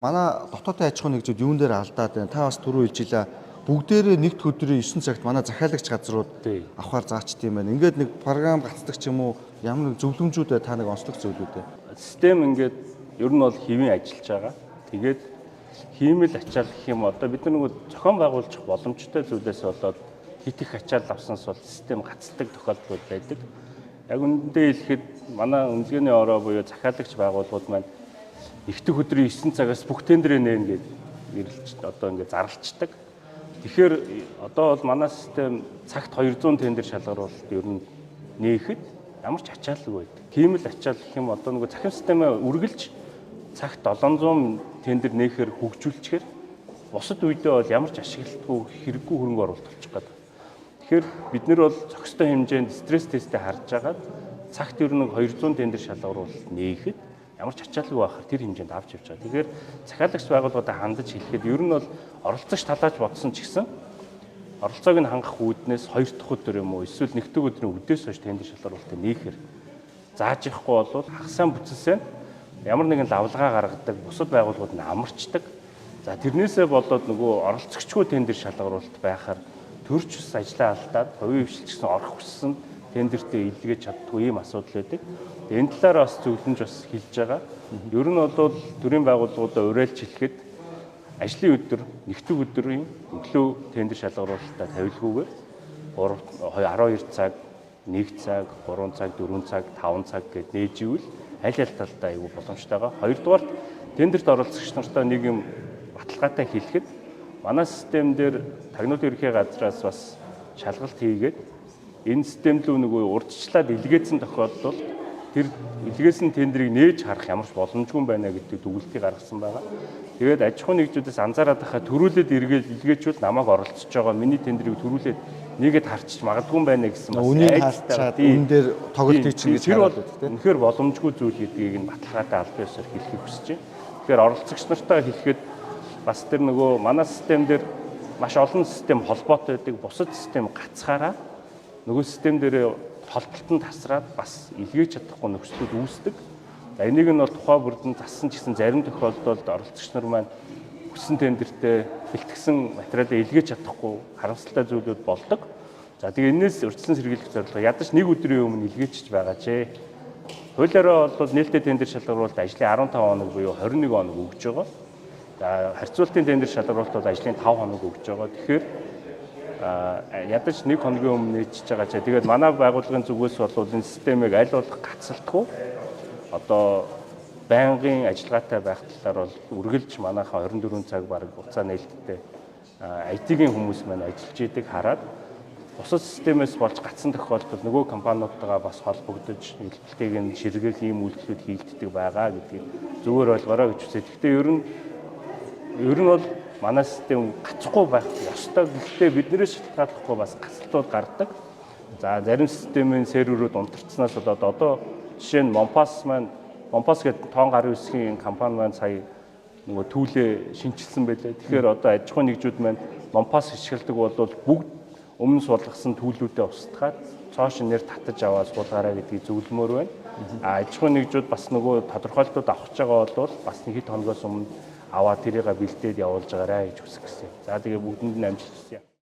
Манай дотоодын аж ахуйн нэгжүүд юун дээр алдаад байна? Та бас түрүү хэлжилээ. Бүгдээрээ нэгд өдрийн 9 цагт манай захиалагч газрууд авахар заачт юм байна. Ингээд нэг програм гацдаг ч юм уу ямар нэг зөвлөмжүүд та нэг онцлог зүйлүүд ээ. Систем ингээд ер нь бол хэвэн ажиллаж байгаа. Тэгээд хиймэл ачаал гэх юм одоо бид нар нэг зохион байгуулах боломжтой зүйлээс болоод хит их ачаал авснаас бол систем гацдаг тохиолдол байдаг. Яг үүндээ хэлэхэд манай үнэлгээний ороо буюу захиалагч байгууллагууд маань Ихтэх өдрийн 9 цагаас бүх тендерээ нээн гэж ирэлж одоо ингээд зарлцдаг. Тэгэхээр одоо бол манай систем цагт 200 тендер шалгаруулалт ер нь нээхэд ямар ч ачааллаг байдаг. Тийм л ачаал гэх юм одоо нөгөө захин системээ үргэлж цагт 700 тендер нээхээр хөгжүүлчихээр бусад үедээ бол ямар ч ашиглалтгүй хэрэггүй хөрөнгө оруулалт болчих гээд. Тэгэхээр бид нар бол зохистой хэмжээнд стресс тестээ харж агаад цагт ер нь 200 тендер шалгаруулалт нээхэд ямар ч ачааллаг байхаар тэр хэмжээнд авч явж байгаа. Тэгэхээр захиалагч байгууллагуудаа хандаж хэлэхэд ер нь бол оролцогч талааж бодсон ч гэсэн оролцоог нь хангах үүднээс 2 дахь өдөр юм уу эсвэл нэгдүгээр өдрийн үдээс хойш тендер шалгаруулалтыг нээхээр зааж ихгүй бол хагасаа бүтэлсээ ямар нэгэн лавлгаа гаргадаг бусад байгууллагууд нь амарчдаг. За тэрнээсээ болоод нөгөө оролцогчгүй тендер шалгаруулалт байхаар төрч ус ажлаа алдаад хувийн хвшилч гэсэн орох хүссэн тендертэй илгээж чаддгүй ийм асуудал байдаг. Энэ талаараа бас зөвлөмж бас хэлж байгаа. Ер нь бол төрийн байгууллагуудаа уриалж хэлэхэд ажлын өдөр, нэгдүгээр өдрийн өглөө тендер шалгаруулалтаа тавилгүйгээр 12 цаг, 1 цаг, 3 цаг, 4 цаг, 5 цаг гэд нээж ивэл аль талдаа айгүй боломжтойгоо. Хоёрдугаар тендерт оролцогч нартай нэг юм баталгаатай хэлэхэд манай систем дээр тагнуулын ерхий газраас бас шалгалт хийгээд энэ систем рүү нөгөө урдчлаад илгээсэн тохиолдолд тэр илгээсэн тендерийг нээж харах ямар ч боломжгүй байна гэдэг дүгнэлтийг гаргасан байгаа. Тэгээд аж ахуйн нэгжүүдээс анзаараад байхад төрүүлээд илгээчвэл намайг оролцож байгаа миний тендерийг төрүүлээд нэгэд харчиж магадгүй байна гэсэн бас үнийг харчаад энэ дээр тоглолтыг чинь гэж хараад байдаг тийм. Тэгэхээр боломжгүй зүйл гэдгийг нь баталгаатай аль биесээр хэлхийг хүсэж байна. Тэгэхээр оролцогч нартай хэлэхэд бас тэр нөгөө манай систем дээр маш олон систем холбоотой байдаг. Бусад систем гацхаараа нөгөө систем дээр холболтод тасраад бас илгээж чадахгүй нөхцлүүд үүсдэг. За энийг нь бол тухай бүрдэн зассан ч гэсэн зарим тохиолдолд оролцогч нар маань хүссэн тендертэй бэлтгэсэн материалаа илгээж чадахгүй харамсалтай зүйлүүд болдог. За тэгээ энэс урьдчилан сэргийлэх зорилго ядаж нэг өдрийн өмнө илгээчих байгаа ч. Хуулиараа бол нээлттэй тендер шалгаруулалт ажлын 15 хоног буюу 21 хоног өгж байгаа. За харьцуултын тендер шалгаруулалт бол ажлын 5 хоног өгж байгаа. Тэгэхээр ядаж нэг хоногийн өмнө нээчихэж байгаа ч. Тэгээд манай байгууллагын зүгээс бол энэ системийг аль болох гацалтгүй одоо байнгын ажиллагаатай байх талаар бол үргэлж манайхаа 24 цаг бараг хугацаа нээлттэй IT-ийн хүмүүс маань ажиллаж идэг хараад бусад системээс болж гацсан тохиолдолд нөгөө компаниудтайгаа бас холбогдож хэлбэлтийг нь ширгээх ийм үйлдэлүүд хийгддэг байгаа гэдгийг зөвөр ойлгоорой гэж үзье. Гэхдээ ер нь бол манай систем гацхгүй байх ёстой. Гэхдээ биднээс шалтгааллахгүй бас гацалтууд гардаг. За зарим системийн серверүүд унтарцснаас болоод одоо жишээ нь Монпас гэдэг тоон гарын үсгийн компани маань сая нөгөө түүлээ шинжилсэн байлээ. Тэгэхээр одоо аж ахуйн нэгжүүд маань Монпас хичгэлдэг бол бүгд өмнө суулгасан түүлүүдээ устгаад цоошин нэр татаж аваад суулгаарай гэдгийг зөвлөмөр байна. Аж ахуйн нэгжүүд бас нөгөө тодорхойлолтууд авах гэж байгаа бол бас нэг хэд хоногоос өмнө аваад тэрийг бэлдээд явуулж байгаарай гэж хүсэж гисэн. За тэгээ бүгдэнд нь амжилт хүсье.